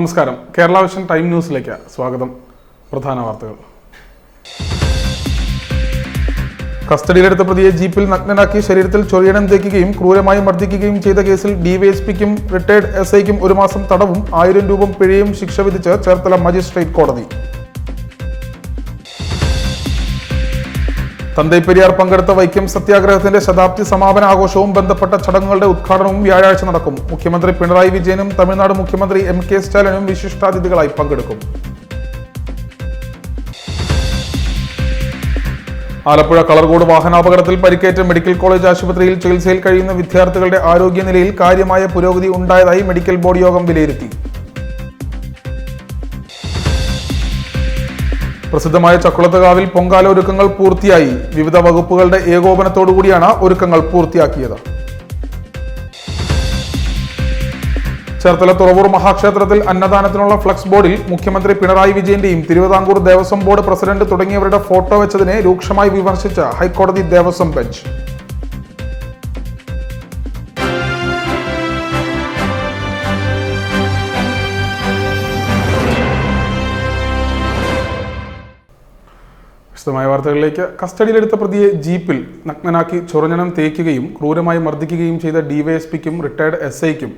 നമസ്കാരം. Kerala vision time ന്യൂസിലേക്ക് സ്വാഗതം. പ്രധാന വാർത്തകൾ. കസ്റ്റഡിയിലെടുത്ത പ്രതിയെ ജീപ്പിൽ നഗ്നനാക്കി ശരീരത്തിൽ ചൊറിയണം തേക്കുകയും ക്രൂരമായി മർദ്ദിക്കുകയും ചെയ്ത കേസിൽ ഡിവൈഎസ്പിക്കും റിട്ടയർഡ് എസ്ഐക്കും 1 മാസം തടവും 1000 രൂപ പിഴയും ശിക്ഷ വിധിച്ച് ചേർത്തല മജിസ്ട്രേറ്റ് കോടതി. തന്തൈ പെരിയാർ പങ്കെടുത്ത വൈക്കം സത്യാഗ്രഹത്തിന്റെ ശതാബ്ദി സമാപന ആഘോഷവും ബന്ധപ്പെട്ട ചടങ്ങുകളുടെ ഉദ്ഘാടനവും വ്യാഴാഴ്ച നടക്കും. മുഖ്യമന്ത്രി പിണറായി വിജയനും തമിഴ്നാട് മുഖ്യമന്ത്രി എം.കെ. സ്റ്റാലിനും വിശിഷ്ടാതിഥികളായി പങ്കെടുക്കും. ആലപ്പുഴ കളർകോട് വാഹനാപകടത്തിൽ പരിക്കേറ്റ മെഡിക്കൽ കോളേജ് ആശുപത്രിയിൽ ചികിത്സയിൽ കഴിയുന്ന വിദ്യാർത്ഥികളുടെ ആരോഗ്യനിലയിൽ കാര്യമായ പുരോഗതി ഉണ്ടായതായി മെഡിക്കൽ ബോർഡ് യോഗം വിലയിരുത്തി. പ്രസിദ്ധമായ ചക്കുളത്തുകാവിൽ പൊങ്കാല ഒരുക്കങ്ങൾ പൂർത്തിയായി. വിവിധ വകുപ്പുകളുടെ ഏകോപനത്തോടുകൂടിയാണ് ഒരുക്കങ്ങൾ പൂർത്തിയാക്കിയത്. ചേർത്തല തുറവൂർ മഹാക്ഷേത്രത്തിൽ അന്നദാനത്തിനുള്ള ഫ്ലക്സ് ബോർഡിൽ മുഖ്യമന്ത്രി പിണറായി വിജയന്റെയും തിരുവിതാംകൂർ ദേവസ്വം ബോർഡ് പ്രസിഡന്റ് തുടങ്ങിയവരുടെ ഫോട്ടോ വെച്ചതിനെ രൂക്ഷമായി വിമർശിച്ച ഹൈക്കോടതി ദേവസ്വം ബെഞ്ച്. വിശദമായ വാർത്തകളിലേക്ക്. കസ്റ്റഡിയിലെടുത്ത പ്രതിയെ ജീപ്പിൽ നഗ്നനാക്കി ചൊറിഞ്ഞണം തേക്കുകയും ക്രൂരമായി മർദ്ദിക്കുകയും ചെയ്ത ഡിവൈഎസ്പിക്കും റിട്ടയർഡ് എസ്ഐക്കും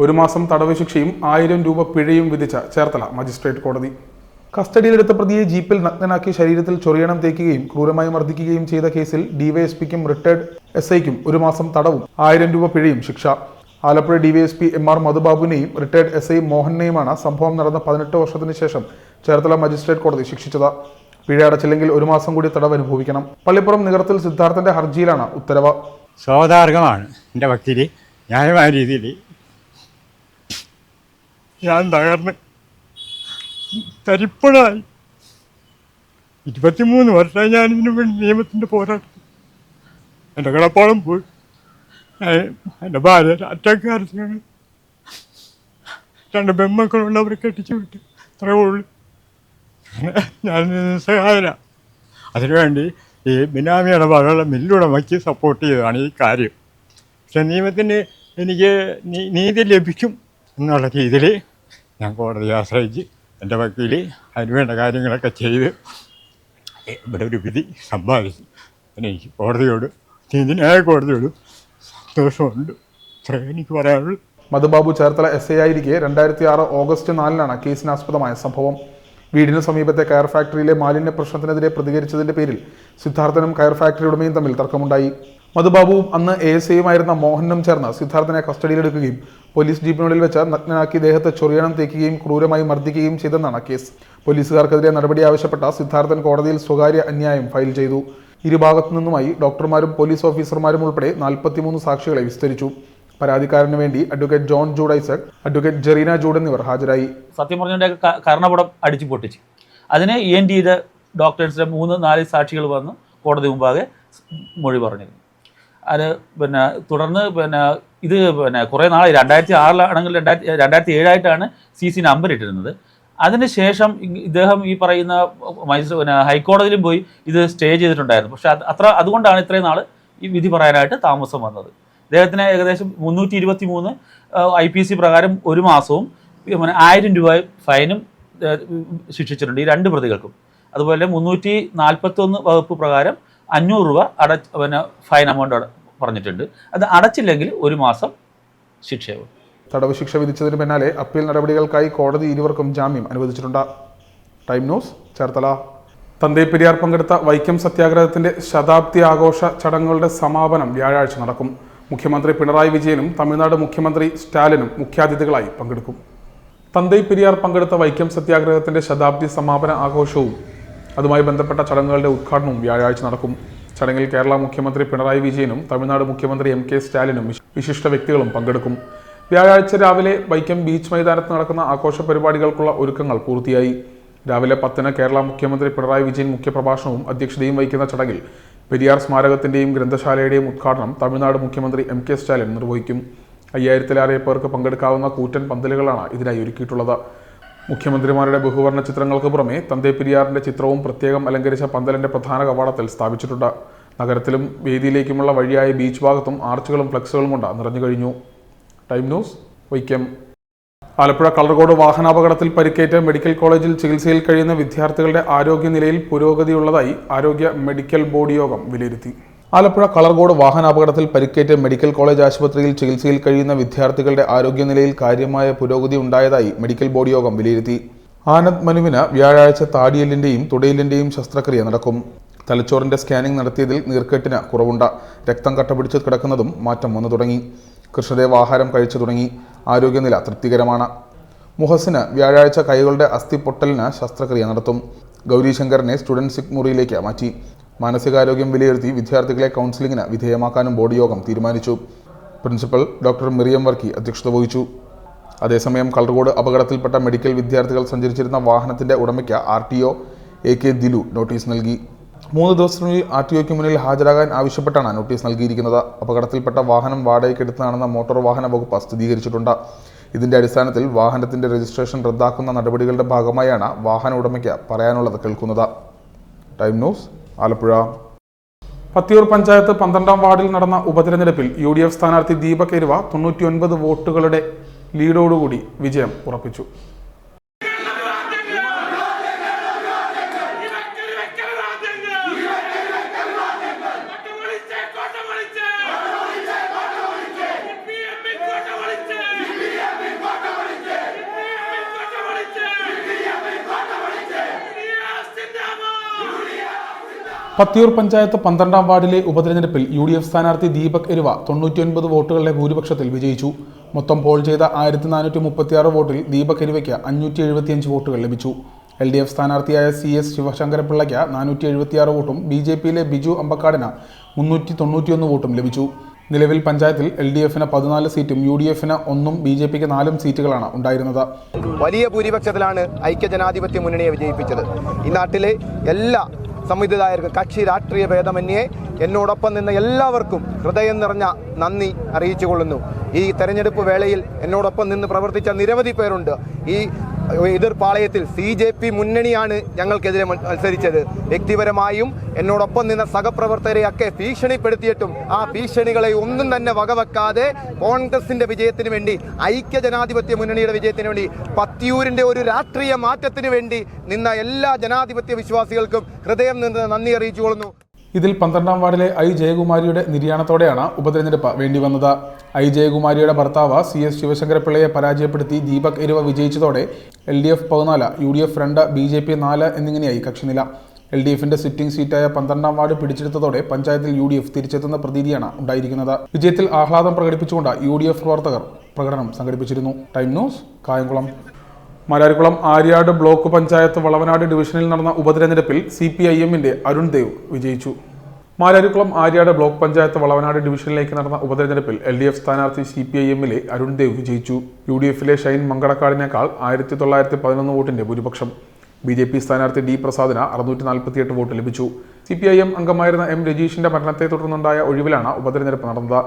1 മാസം തടവ് ശിക്ഷയും 1000 രൂപ പിഴയും വിധിച്ച ചേർത്തല മജിസ്ട്രേറ്റ് കോടതി. കസ്റ്റഡിയിലെടുത്ത പ്രതിയെ ജീപ്പിൽ നഗ്നനാക്കി ശരീരത്തിൽ ചൊറിയണം തേക്കുകയും ക്രൂരമായി മർദ്ദിക്കുകയും ചെയ്ത കേസിൽ ഡിവൈഎസ്പിക്കും റിട്ടയർഡ് എസ്ഐക്കും 1 മാസം തടവും 1000 രൂപ പിഴയും ശിക്ഷ. Alappuzha DYSP M R. മധുബാബുവിനെയും റിട്ടയർഡ് എസ്ഐ മോഹനെയുമാണ് സംഭവം നടന്ന 18 വർഷത്തിന് ശേഷം ചേർത്തല മജിസ്ട്രേറ്റ് കോടതി ശിക്ഷിച്ചത്. പിഴ അടച്ചില്ലെങ്കിൽ 1 മാസം കൂടി തടവ് അനുഭവിക്കണം. പള്ളിപ്പുറം നികർത്തിൽ സിദ്ധാർത്ഥന്റെ ഹർജിയിലാണ് ഉത്തരവ്. സ്വാധാർഹമാണ് എൻ്റെ വക്കീൽ. ന്യായമായ രീതിയിൽ ഞാൻ തകർന്ന് തരിപ്പണായി. 23 വർഷമായി ഞാനിതിനു വേണ്ടി നിയമത്തിൻ്റെ പോരാട്ടം. എൻ്റെ കിടപ്പോളം പോയി. എൻ്റെ ഭാര്യ അറ്റക്കാരത്തിലാണ്. 2 പെൺമക്കളുണ്ട്. അവരെ കെട്ടിച്ചു വിട്ട് അത്രേ ഉള്ളൂ. ഞാൻ സഹായന. അതിനുവേണ്ടി ഈ ബിനാമി ഇടപാടുള്ള മില്ലുടമയ്ക്ക് സപ്പോർട്ട് ചെയ്തതാണ് ഈ കാര്യം. പക്ഷെ നിയമത്തിന് എനിക്ക് നീതി ലഭിക്കും എന്നുള്ള രീതിയിൽ ഞാൻ കോടതിയെ ആശ്രയിച്ച് എൻ്റെ വക്കീൽ അതിനുവേണ്ട കാര്യങ്ങളൊക്കെ ചെയ്ത് ഇവിടെ ഒരു വിധി സമ്പാദിച്ചു. എനിക്ക് കോടതിയോട്, നീതിന്യായ കോടതിയോട് സന്തോഷമുണ്ട്. അത്രേ എനിക്ക് പറയാനുള്ളൂ. മധുബാബു ചേർത്തല എസ് ഐ ആയിരിക്കെ 2006 ഓഗസ്റ്റ് 4 കേസിനാസ്പദമായ സംഭവം. വീടിന് സമീപത്തെ കയർ ഫാക്ടറിയിലെ മാലിന്യ പ്രശ്നത്തിനെതിരെ പ്രതികരിച്ചതിന്റെ പേരിൽ സിദ്ധാർത്ഥനും കയർ ഫാക്ടറി ഉടമയും തമ്മിൽ തർക്കമുണ്ടായി. മധുബാബുവും അന്ന് ASIയുമായിരുന്ന മോഹനും ചേർന്ന് സിദ്ധാർത്ഥനെ കസ്റ്റഡിയിലെടുക്കുകയും പോലീസ് ജീപ്പിനുള്ളിൽ വെച്ച് നഗ്നനാക്കി ദേഹത്ത് ചൊറിയണം തേക്കുകയും ക്രൂരമായി മർദ്ദിക്കുകയും ചെയ്തെന്നാണ് കേസ്. പോലീസുകാർക്കെതിരെ നടപടി ആവശ്യപ്പെട്ട സിദ്ധാർത്ഥൻ കോടതിയിൽ സ്വകാര്യ അന്യായം ഫയൽ ചെയ്തു. ഇരുഭാഗത്തു നിന്നുമായി ഡോക്ടർമാരും പോലീസ് ഓഫീസർമാരും ഉൾപ്പെടെ 43 സാക്ഷികളെ വിസ്തരിച്ചു. പരാതിക്കാരന് വേണ്ടി advocate John Jude Isaac, advocate Jerina Jude എന്നിവർ ഹാജരായി. സത്യം പറഞ്ഞതിൻ്റെ കർണപടം അടിച്ചു പൊട്ടിച്ച് അതിന് ENT ചെയ്ത ഡോക്ടേഴ്സിൻ്റെ 3-4 സാക്ഷികൾ വന്ന് കോടതി മുമ്പാകെ മൊഴി പറഞ്ഞിരുന്നു. അത് തുടർന്ന് ഇത് കുറേ നാളെ 2006 2007 CC നമ്പർ ഇട്ടിരുന്നത്. അതിനുശേഷം ഇദ്ദേഹം ഈ പറയുന്ന ഹൈക്കോടതിയിലും പോയി ഇത് സ്റ്റേ ചെയ്തിട്ടുണ്ടായിരുന്നു. പക്ഷെ അതുകൊണ്ടാണ് ഇത്രയും നാൾ ഈ വിധി പറയാനായിട്ട് താമസം വന്നത്. അദ്ദേഹത്തിന് ഏകദേശം 323 IPC പ്രകാരം 1 മാസവും 1000 രൂപ ഫൈനും ശിക്ഷിച്ചിട്ടുണ്ട് ഈ 2 പ്രതികൾക്കും. അതുപോലെ 341 വകുപ്പ് പ്രകാരം 500 രൂപ ഫൈൻ എമൗണ്ട് പറഞ്ഞിട്ടുണ്ട്. അത് അടച്ചില്ലെങ്കിൽ 1 മാസം ശിക്ഷയാവും. തടവ് ശിക്ഷ വിധിച്ചതിന് പിന്നാലെ അപ്പീൽ നടപടികൾക്കായി കോടതി ഇരുവർക്കും ജാമ്യം അനുവദിച്ചിട്ടുണ്ട്. Time news, Cherthala. തന്തൈ പെരിയാർ പങ്കെടുത്ത വൈക്കം സത്യാഗ്രഹത്തിന്റെ ശതാബ്ദി ആഘോഷ ചടങ്ങുകളുടെ സമാപനം വ്യാഴാഴ്ച നടക്കും. മുഖ്യമന്ത്രി പിണറായി വിജയനും തമിഴ്നാട് മുഖ്യമന്ത്രി സ്റ്റാലിനും മുഖ്യാതിഥികളായി പങ്കെടുക്കും. തന്തൈ പെരിയാർ പങ്കെടുത്ത വൈക്കം സത്യാഗ്രഹത്തിന്റെ ശതാബ്ദി സമാപന ആഘോഷവും അതുമായി ബന്ധപ്പെട്ട ചടങ്ങുകളുടെ ഉദ്ഘാടനവും വ്യാഴാഴ്ച നടക്കും. ചടങ്ങിൽ കേരള മുഖ്യമന്ത്രി പിണറായി വിജയനും തമിഴ്നാട് മുഖ്യമന്ത്രി എം.കെ. സ്റ്റാലിനും വിശിഷ്ട വ്യക്തികളും പങ്കെടുക്കും. വ്യാഴാഴ്ച രാവിലെ വൈക്കം ബീച്ച് മൈതാനത്ത് നടക്കുന്ന ആഘോഷ പരിപാടികൾക്കുള്ള ഒരുക്കങ്ങൾ പൂർത്തിയായി. രാവിലെ 10 കേരള മുഖ്യമന്ത്രി പിണറായി വിജയൻ മുഖ്യപ്രഭാഷണവും അധ്യക്ഷതയും വഹിക്കുന്ന ചടങ്ങിൽ പെരിയാർ സ്മാരകത്തിന്റെയും ഗ്രന്ഥശാലയുടെയും ഉദ്ഘാടനം തമിഴ്നാട് മുഖ്യമന്ത്രി എം.കെ. സ്റ്റാലിൻ നിർവഹിക്കും. 5000-ലേറെ പേർക്ക് പങ്കെടുക്കാവുന്ന കൂറ്റൻ പന്തലുകളാണ് ഇതിനായി ഒരുക്കിയിട്ടുള്ളത്. മുഖ്യമന്ത്രിമാരുടെ ബഹുവർണ്ണ ചിത്രങ്ങൾക്ക് പുറമെ തന്തൈ പെരിയാറിന്റെ ചിത്രവും പ്രത്യേകം അലങ്കരിച്ച പന്തലിന്റെ പ്രധാന കവാടത്തിൽ സ്ഥാപിച്ചിട്ടുണ്ട്. നഗരത്തിലും വേദിയിലേക്കുമുള്ള വഴിയായ ബീച്ച് ഭാഗത്തും ആർച്ചുകളും ഫ്ലക്സുകളും കൊണ്ട് നിറഞ്ഞു കഴിഞ്ഞു. Time news, Vaikom. ആലപ്പുഴ കളർകോട് വാഹനാപകടത്തിൽ പരിക്കേറ്റ മെഡിക്കൽ കോളേജിൽ ചികിത്സയിൽ കഴിയുന്ന വിദ്യാർത്ഥികളുടെ ആരോഗ്യനിലയിൽ പുരോഗതിയുള്ളതായി ആരോഗ്യ മെഡിക്കൽ ബോർഡ് യോഗം വിലയിരുത്തി. ആലപ്പുഴ കളർകോട് വാഹനാപകടത്തിൽ പരിക്കേറ്റ് മെഡിക്കൽ കോളേജ് ആശുപത്രിയിൽ ചികിത്സയിൽ കഴിയുന്ന വിദ്യാർത്ഥികളുടെ ആരോഗ്യനിലയിൽ കാര്യമായ പുരോഗതി ഉണ്ടായതായി മെഡിക്കൽ ബോർഡ് യോഗം വിലയിരുത്തി. ആനന്ദ് മനുവിന് വ്യാഴാഴ്ച താടിയെല്ലിന്റെയും തുടയെല്ലിന്റെയും ശസ്ത്രക്രിയ നടക്കും. തലച്ചോറിന്റെ സ്കാനിംഗ് നടത്തിയതിൽ നീർക്കെട്ടിന് കുറവുണ്ട്. രക്തം കട്ടപിടിച്ച് കിടക്കുന്നതും മാറ്റം വന്നു തുടങ്ങി. കൃഷ്ണദേവ് ആഹാരം കഴിച്ചു തുടങ്ങി. ആരോഗ്യനില തൃപ്തികരമാണ്. മുഹസിന് വ്യാഴാഴ്ച കൈകളുടെ അസ്ഥി പൊട്ടലിന് ശസ്ത്രക്രിയ നടത്തും. ഗൗരീശങ്കറിനെ സ്റ്റുഡന്റ് സിക് മുറിയിലേക്ക് മാറ്റി. മാനസികാരോഗ്യം വിലയിരുത്തി വിദ്യാർത്ഥികളെ കൗൺസിലിംഗിന് വിധേയമാക്കാനും ബോർഡ് യോഗം തീരുമാനിച്ചു. പ്രിൻസിപ്പൽ ഡോക്ടർ മിറിയം വർക്കി അധ്യക്ഷത വഹിച്ചു. അതേസമയം കളർകോട് അപകടത്തിൽപ്പെട്ട മെഡിക്കൽ വിദ്യാർത്ഥികൾ സഞ്ചരിച്ചിരുന്ന വാഹനത്തിന്റെ ഉടമയ്ക്ക് RTO AK ദിലു നോട്ടീസ് നൽകി. 3 ദിവസത്തിനുള്ളിൽ RTOയ്ക്ക് മുന്നിൽ ഹാജരാകാൻ ആവശ്യപ്പെട്ടാണ് നോട്ടീസ് നൽകിയിരിക്കുന്നത്. അപകടത്തിൽപ്പെട്ട വാഹനം വാടകയ്ക്കെടുത്തതാണെന്ന് മോട്ടോർ വാഹന വകുപ്പ് സ്ഥിരീകരിച്ചിട്ടുണ്ട്. ഇതിന്റെ അടിസ്ഥാനത്തിൽ വാഹനത്തിന്റെ രജിസ്ട്രേഷൻ റദ്ദാക്കുന്ന നടപടികളുടെ ഭാഗമായാണ് വാഹന ഉടമയ്ക്ക് പറയാനുള്ളത് കേൾക്കുന്നത്. Time news, Alappuzha. പത്തിയൂർ പഞ്ചായത്ത് 12ാം വാർഡിൽ നടന്ന ഉപതെരഞ്ഞെടുപ്പിൽ UDF സ്ഥാനാർത്ഥി ദീപക് എരുവ 99 വോട്ടുകളുടെ ലീഡോടുകൂടി വിജയം ഉറപ്പിച്ചു. പത്തിയൂർ പഞ്ചായത്ത് 12ാം വാർഡിലെ ഉപതെരഞ്ഞെടുപ്പിൽ UDF സ്ഥാനാർത്ഥി ദീപക് എരുവ 99 വോട്ടുകളുടെ ഭൂരിപക്ഷത്തിൽ വിജയിച്ചു. മൊത്തം പോൾ ചെയ്ത 1436 വോട്ടിൽ ദീപക് എരുവയ്ക്ക് 575 വോട്ടുകൾ ലഭിച്ചു. LDF സ്ഥാനാർത്ഥിയായ CS ശിവശങ്കരപിള്ളയ്ക്ക് 476 വോട്ടും BJPയിലെ ബിജു അമ്പക്കാടിന് 391 വോട്ടും ലഭിച്ചു. നിലവിൽ പഞ്ചായത്തിൽ LDFന് 14 സീറ്റും UDFന് 1ഉം BJPക്ക് 4 സീറ്റുകളാണ് ഉണ്ടായിരുന്നത്. വലിയ ഭൂരിപക്ഷത്തിലാണ് ഐക്യജനാധിപത്യ മുന്നണിയെ വിജയിപ്പിച്ചത്. ഈ നാട്ടിലെ എല്ലാ സംവിധായകർക്കും കക്ഷി രാഷ്ട്രീയ ഭേദമന്യേ എന്നോടൊപ്പം നിന്ന എല്ലാവർക്കും ഹൃദയം നിറഞ്ഞ നന്ദി അറിയിച്ചുകൊള്ളുന്നു. ഈ തെരഞ്ഞെടുപ്പ് വേളയിൽ എന്നോടൊപ്പം നിന്ന് പ്രവർത്തിച്ച നിരവധി പേരുണ്ട്. ഈ എതിർപ്പാളയത്തിൽ CJP മുന്നണിയാണ് ഞങ്ങൾക്കെതിരെ മത്സരിച്ചത്. വ്യക്തിപരമായും എന്നോടൊപ്പം നിന്ന സഹപ്രവർത്തകരെയൊക്കെ ഭീഷണിപ്പെടുത്തിയിട്ടും ആ ഭീഷണികളെ ഒന്നും തന്നെ വകവെക്കാതെ കോൺഗ്രസിന്റെ വിജയത്തിന് വേണ്ടി, ഐക്യജനാധിപത്യ മുന്നണിയുടെ വിജയത്തിന് വേണ്ടി, പത്തിയൂരിന്റെ ഒരു രാഷ്ട്രീയ മാറ്റത്തിന് വേണ്ടി നിന്ന എല്ലാ ജനാധിപത്യ വിശ്വാസികൾക്കും ഹൃദയം നിന്ന് നന്ദി അറിയിച്ചുകൊള്ളുന്നു. ഇതിൽ 12ാം വാർഡിലെ ജയകുമാരിയുടെ നിര്യാണത്തോടെയാണ് ഉപതെരഞ്ഞെടുപ്പ് വേണ്ടിവന്നത്. ജയകുമാരിയുടെ ഭർത്താവ് CS ശിവശങ്കരപിള്ളയെ പരാജയപ്പെടുത്തി ദീപക് എരുവ വിജയിച്ചതോടെ LDF 14, UDF 2, BJP 4 എന്നിങ്ങനെയായി കക്ഷിനില. LDFന്റെ സിറ്റിംഗ് സീറ്റായ 12ാം വാർഡ് പിടിച്ചെടുത്തതോടെ പഞ്ചായത്തിൽ UDF തിരിച്ചെത്തുന്ന പ്രതീതിയാണ് ഉണ്ടായിരിക്കുന്നത്. വിജയത്തിൽ ആഹ്ലാദം പ്രകടിപ്പിച്ചുകൊണ്ട് UDF പ്രവർത്തകർ പ്രകടനം സംഘടിപ്പിച്ചിരുന്നു. Time news, Kayamkulam. Mararikulam Aryad block panchayat Valavanad ഡിവിഷനിൽ നടന്ന ഉപതെരഞ്ഞെടുപ്പിൽ CPIMന്റെ അരുൺ ദേവ് വിജയിച്ചു. മാരാരിക്കുളം ആര്യാട് ബ്ലോക്ക് പഞ്ചായത്ത് വളവനാട് ഡിവിഷനിലേക്ക് നടന്ന ഉപതെരഞ്ഞെടുപ്പിൽ LDF സ്ഥാനാർത്ഥി CPIMലെ അരുൺ ദേവ് വിജയിച്ചു. UDFലെ ഷൈൻ മങ്കടക്കാടിനേക്കാൾ 1911 വോട്ടിന്റെ ഭൂരിപക്ഷം. BJP സ്ഥാനാർത്ഥി D പ്രസാദിന് 648 വോട്ട് ലഭിച്ചു. CPIM അംഗമായിരുന്ന M രജീഷിന്റെ മരണത്തെ തുടർന്നുണ്ടായ ഒഴിവിലാണ് ഉപതെരഞ്ഞെടുപ്പ് നടന്നത്.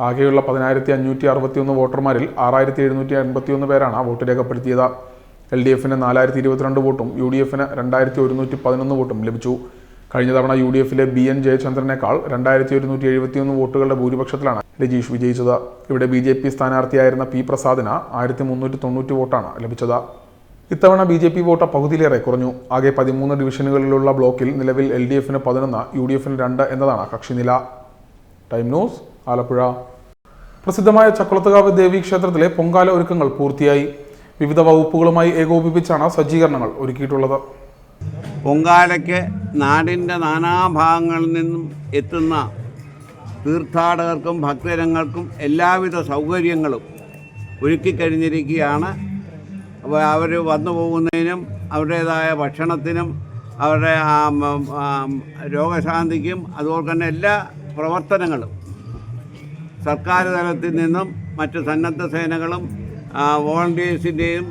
ആകെയുള്ള 10,561 വോട്ടർമാരിൽ 6,781 പേരാണ് വോട്ട് രേഖപ്പെടുത്തിയത്. LDFന് 4,022 വോട്ടും UDFന് 2,111 വോട്ടും ലഭിച്ചു. കഴിഞ്ഞ തവണ UDFലെ BN ജയചന്ദ്രനേക്കാൾ 2,171 വോട്ടുകളുടെ ഭൂരിപക്ഷത്തിലാണ് രജീഷ് വിജയിച്ചത്. ഇവിടെ BJP സ്ഥാനാർത്ഥിയായിരുന്ന P പ്രസാദിന് 1,390 വോട്ടാണ് ലഭിച്ചത്. ഇത്തവണ BJP വോട്ട് പകുതിയിലേറെ കുറഞ്ഞു. ആകെ 13 ഡിവിഷനുകളിലുള്ള ബ്ലോക്കിൽ നിലവിൽ LDFന് 11, UDFന് 2 എന്നതാണ് കക്ഷിനില. Time news, Alappuzha. പ്രസിദ്ധമായ ചക്കുളത്തുകാവ് ദേവീ ക്ഷേത്രത്തിലെ പൊങ്കാല ഒരുക്കങ്ങൾ പൂർത്തിയായി. വിവിധ വകുപ്പുകളുമായി ഏകോപിപ്പിച്ചാണ് സജ്ജീകരണങ്ങൾ ഒരുക്കിയിട്ടുള്ളത്. പൊങ്കാലയ്ക്ക് നാടിൻ്റെ നാനാഭാഗങ്ങളിൽ നിന്നും എത്തുന്ന തീർത്ഥാടകർക്കും ഭക്തജനങ്ങൾക്കും എല്ലാവിധ സൗകര്യങ്ങളും ഒരുക്കിക്കഴിഞ്ഞിരിക്കുകയാണ്. അവർ വന്നു പോകുന്നതിനും അവരുടേതായ ഭക്ഷണത്തിനും അവരുടെ രോഗശാന്തിക്കും അതുപോലെ തന്നെ എല്ലാ പ്രവർത്തനങ്ങളും സർക്കാർ തലത്തിൽ നിന്നും മറ്റ് സന്നദ്ധ സേനകളും വോളണ്ടിയേഴ്സിൻ്റെയും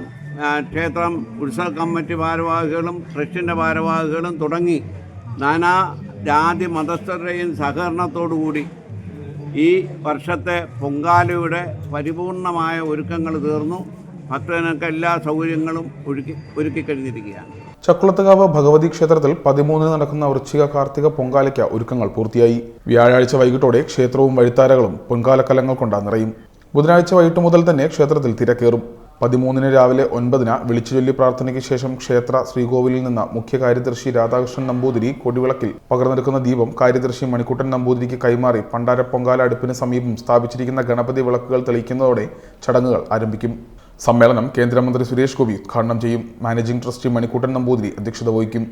ക്ഷേത്രം ഉത്സവ കമ്മിറ്റി ഭാരവാഹികളും ട്രസ്റ്റിൻ്റെ ഭാരവാഹികളും തുടങ്ങി നാനാ ജാതി മതസ്ഥരുടെയും സഹകരണത്തോടുകൂടി ഈ വർഷത്തെ പൊങ്കാലയുടെ പരിപൂർണമായ ഒരുക്കങ്ങൾ തീർന്നു. ഭക്തജനങ്ങൾക്ക് എല്ലാ സൗകര്യങ്ങളും ഒരുക്കിക്കഴിഞ്ഞിരിക്കുകയാണ്. ചക്കുളത്തുകാവ് ഭഗവതി ക്ഷേത്രത്തിൽ 13 നടക്കുന്ന വൃശ്ചിക കാർത്തിക പൊങ്കാലയ്ക്ക് ഒരുക്കങ്ങൾ പൂർത്തിയായി. വ്യാഴാഴ്ച വൈകിട്ടോടെ ക്ഷേത്രവും വഴിത്താരകളും പൊങ്കാലക്കലങ്ങൾ കൊണ്ട് നിറയും. ബുധനാഴ്ച വൈകിട്ട് മുതൽ തന്നെ ക്ഷേത്രത്തിൽ തിരക്കേറും. 13 രാവിലെ 9 വിളിച്ചുചൊല്ലി പ്രാർത്ഥനയ്ക്ക് ശേഷം ക്ഷേത്ര ശ്രീകോവിലിൽ നിന്ന് മുഖ്യ കാര്യദർശി രാധാകൃഷ്ണൻ നമ്പൂതിരി കൊടിവിളക്കിൽ പകർന്നെടുക്കുന്ന ദീപം കാര്യദർശി മണിക്കുട്ടൻ നമ്പൂതിരിക്ക് കൈമാറി പണ്ടാര പൊങ്കാല അടുപ്പിന് സമീപം സ്ഥാപിച്ചിരിക്കുന്ന ഗണപതി വിളക്കുകൾ തെളിയിക്കുന്നതോടെ ചടങ്ങുകൾ ആരംഭിക്കും. സമ്മേളനം കേന്ദ്രമന്ത്രി സുരേഷ് ഗോപി ഉദ്ഘാടനം ചെയ്യും. മാനേജിംഗ് ട്രസ്റ്റി മണിക്കുട്ടൻ നമ്പൂതിരി അധ്യക്ഷത വഹിക്കും.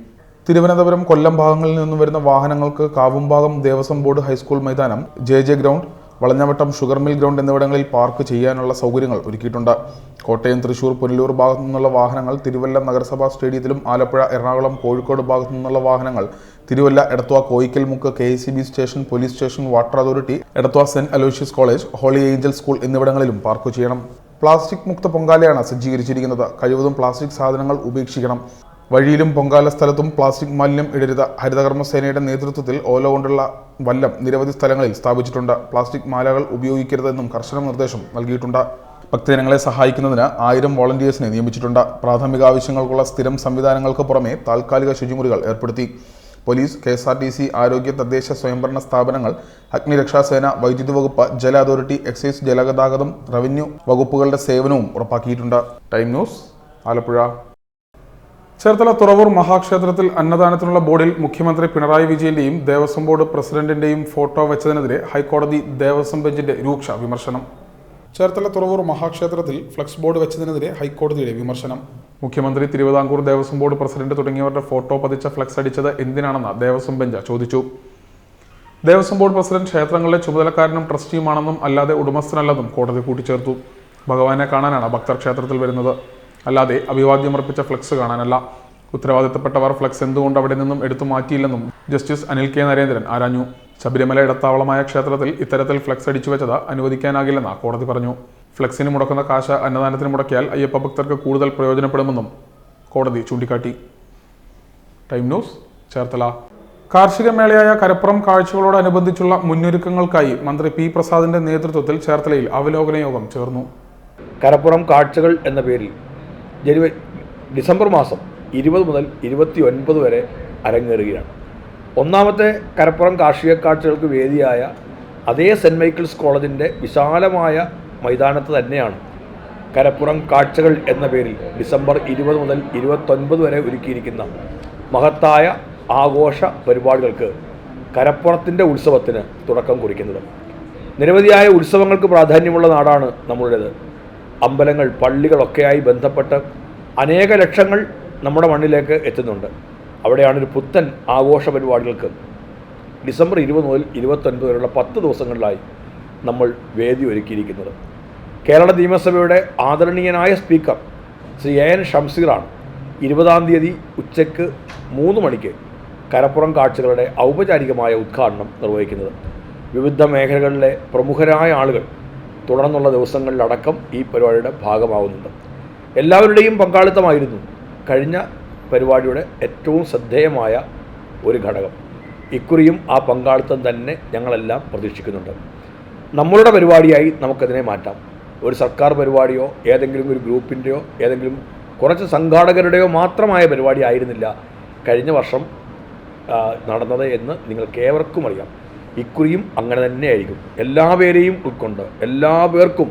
തിരുവനന്തപുരം, കൊല്ലം ഭാഗങ്ങളിൽ നിന്നും വരുന്ന വാഹനങ്ങൾക്ക് കാവുംഭാഗം ദേവസ്വം ബോർഡ് ഹൈസ്കൂൾ മൈതാനം, JJ ground, Valanjavattom sugar mill ground എന്നിവിടങ്ങളിൽ പാർക്ക് ചെയ്യാനുള്ള സൗകര്യങ്ങൾ ഒരുക്കിയിട്ടുണ്ട്. കോട്ടയം, തൃശൂർ, പുനലൂർ ഭാഗത്തു നിന്നുള്ള വാഹനങ്ങൾ തിരുവല്ല നഗരസഭാ സ്റ്റേഡിയത്തിലും, ആലപ്പുഴ, എറണാകുളം, കോഴിക്കോട് ഭാഗത്തു നിന്നുള്ള വാഹനങ്ങൾ Thiruvalla, Edathua, Koyikkalmukku, KICB station, police station, water authority, Edathua saint Aloysius college, holy angel school എന്നിവിടങ്ങളിലും പാർക്ക് ചെയ്യണം. പ്ലാസ്റ്റിക് മുക്ത പൊങ്കാലയാണ് സജ്ജീകരിച്ചിരിക്കുന്നത്. കഴിവതും പ്ലാസ്റ്റിക് സാധനങ്ങൾ ഉപേക്ഷിക്കണം. വഴിയിലും പൊങ്കാല സ്ഥലത്തും പ്ലാസ്റ്റിക് മാലിന്യം ഇടരുത്. ഹരിതകർമ്മസേനയുടെ നേതൃത്വത്തിൽ ഓല കൊണ്ടുള്ള വല്ലം നിരവധി സ്ഥലങ്ങളിൽ സ്ഥാപിച്ചിട്ടുണ്ട്. പ്ലാസ്റ്റിക് മാലകൾ ഉപയോഗിക്കരുതെന്നും കർശന നിർദ്ദേശം നൽകിയിട്ടുണ്ട്. ഭക്തജനങ്ങളെ സഹായിക്കുന്നതിന് 1000 വോളണ്ടിയേഴ്സിനെ നിയമിച്ചിട്ടുണ്ട്. പ്രാഥമിക ആവശ്യങ്ങൾക്കുള്ള സ്ഥിരം സംവിധാനങ്ങൾക്ക് പുറമെ താൽക്കാലിക ശുചിമുറികൾ ഏർപ്പെടുത്തി. പോലീസ്, KSRTC, ആരോഗ്യ, തദ്ദേശ സ്വയംഭരണ സ്ഥാപനങ്ങൾ, അഗ്നിരക്ഷാസേന, വൈദ്യുതി വകുപ്പ്, ജല അതോറിറ്റി, എക്സൈസ്, ജലഗതാഗതം, റവന്യൂ വകുപ്പുകളുടെ സേവനവും ഉറപ്പാക്കിയിട്ടുണ്ട്. Time news, Alappuzha. ചേർത്തല തുറവൂർ മഹാക്ഷേത്രത്തിൽ അന്നദാനത്തിനുള്ള ബോർഡിൽ മുഖ്യമന്ത്രി പിണറായി വിജയന്റെയും ദേവസ്വം ബോർഡ് പ്രസിഡന്റിന്റെയും ഫോട്ടോ വെച്ചതിനെതിരെ ഹൈക്കോടതി ദേവസ്വം ബെഞ്ചിന്റെ രൂക്ഷ വിമർശനം. ചേർത്തല തുറവൂർ മഹാക്ഷേത്രത്തിൽ ഫ്ലക്സ് ബോർഡ് വെച്ചതിനെതിരെ ഹൈക്കോടതിയുടെ വിമർശനം. മുഖ്യമന്ത്രി, തിരുവിതാംകൂർ ദേവസ്വം ബോർഡ് പ്രസിഡന്റ് തുടങ്ങിയവരുടെ ഫോട്ടോ പതിച്ച ഫ്ലക്സ് അടിച്ചത് എന്തിനാണെന്ന് ദേവസ്വം ബെഞ്ച് ചോദിച്ചു. ദേവസ്വം ബോർഡ് പ്രസിഡന്റ് ക്ഷേത്രങ്ങളിലെ ചുമതലക്കാരനും ട്രസ്റ്റിയുമാണെന്നും അല്ലാതെ ഉടമസ്ഥനല്ലെന്നും കോടതി കൂട്ടിച്ചേർത്തു. ഭഗവാനെ കാണാനാണ് ഭക്തർ ക്ഷേത്രത്തിൽ വരുന്നത്, അല്ലാതെ അഭിവാദ്യമർപ്പിച്ച ഫ്ലക്സ് കാണാനല്ല. ഉത്തരവാദിത്തപ്പെട്ടവർ ഫ്ലക്സ് എന്തുകൊണ്ട് അവിടെ നിന്നും എടുത്തു മാറ്റിയില്ലെന്നും ജസ്റ്റിസ് അനിൽ K. നരേന്ദ്രൻ ആരാഞ്ഞു. ശബരിമല ഇടത്താവളമായ ക്ഷേത്രത്തിൽ ഇത്തരത്തിൽ ഫ്ലക്സ് അടിച്ചു വെച്ചത് അനുവദിക്കാനാകില്ലെന്ന് കോടതി പറഞ്ഞു. ഫ്ലക്സിന് മുടക്കുന്ന കാശ് അന്നദാനത്തിന് മുടക്കിയാൽ അയ്യപ്പ ഭക്തർക്ക് കൂടുതൽ പ്രയോജനപ്പെടുമെന്നും കോടതി ചൂണ്ടിക്കാട്ടി. Time news, Cherthala. കാർഷിക മേളയായ കരപ്പുറം കാഴ്ചകളോടനുബന്ധിച്ചുള്ള മുന്നൊരുക്കങ്ങൾക്കായി മന്ത്രി P. പ്രസാദിന്റെ നേതൃത്വത്തിൽ ചേർത്തലയിൽ അവലോകന യോഗം ചേർന്നു. കരപ്പുറം കാഴ്ചകൾ എന്ന പേരിൽ ഡിസംബർ മാസം 20 മുതൽ 29 വരെ അരങ്ങേറുകയാണ്. ഒന്നാമത്തെ കരപ്പുറം കാർഷിക കാഴ്ചകൾക്ക് വേദിയായ അതേ സെൻറ്റ് മൈക്കിൾസ് കോളേജിൻ്റെ വിശാലമായ മൈതാനത്ത് തന്നെയാണ് കരപ്പുറം കാഴ്ചകൾ എന്ന പേരിൽ ഡിസംബർ 20 മുതൽ 29 വരെ ഒരുക്കിയിരിക്കുന്ന മഹത്തായ ആഘോഷ പരിപാടികൾക്ക് കരപ്പുറത്തിൻ്റെ ഉത്സവത്തിന് തുടക്കം കുറിക്കുന്നത്. നിരവധിയായ ഉത്സവങ്ങൾക്ക് പ്രാധാന്യമുള്ള നാടാണ് നമ്മുടേത്. അമ്പലങ്ങൾ, പള്ളികളൊക്കെയായി ബന്ധപ്പെട്ട് അനേക ലക്ഷങ്ങൾ നമ്മുടെ മണ്ണിലേക്ക് എത്തുന്നുണ്ട്. അവിടെയാണ് ഒരു പുത്തൻ ആഘോഷ പരിപാടികൾക്ക് ഡിസംബർ 20 മുതൽ 29 വരെയുള്ള 10 ദിവസങ്ങളിലായി നമ്മൾ വേദി ഒരുക്കിയിരിക്കുന്നത്. കേരള നിയമസഭയുടെ ആദരണീയനായ സ്പീക്കർ ശ്രീ AN ഷംസീറാണ് 20-ാം തീയതി ഉച്ചയ്ക്ക് 3 മണിക്ക് കരപ്പുറം കാഴ്ചകളുടെ ഔപചാരികമായ ഉദ്ഘാടനം നിർവഹിക്കുന്നത്. വിവിധ മേഖലകളിലെ പ്രമുഖരായ ആളുകൾ തുടർന്നുള്ള ദിവസങ്ങളിലടക്കം ഈ പരിപാടിയുടെ ഭാഗമാകുന്നുണ്ട്. എല്ലാവരുടെയും പങ്കാളിത്തമായിരുന്നു കഴിഞ്ഞ പരിപാടിയുടെ ഏറ്റവും ശ്രദ്ധേയമായ ഒരു ഘടകം. ഇക്കുറിയും ആ പങ്കാളിത്തം തന്നെ ഞങ്ങളെല്ലാം പ്രതീക്ഷിക്കുന്നുണ്ട്. നമ്മളുടെ പരിപാടിയായി നമുക്കതിനെ മാറ്റാം. ഒരു സർക്കാർ പരിപാടിയോ ഏതെങ്കിലും ഒരു ഗ്രൂപ്പിൻ്റെയോ ഏതെങ്കിലും കുറച്ച് സംഘാടകരുടെയോ മാത്രമായ പരിപാടി ആയിരുന്നില്ല കഴിഞ്ഞ വർഷം നടന്നത് എന്ന് നിങ്ങൾക്കേവർക്കും അറിയാം. ഇക്കുറിയും അങ്ങനെ തന്നെയായിരിക്കും. എല്ലാവരെയും ഉൾക്കൊണ്ട് എല്ലാ പേർക്കും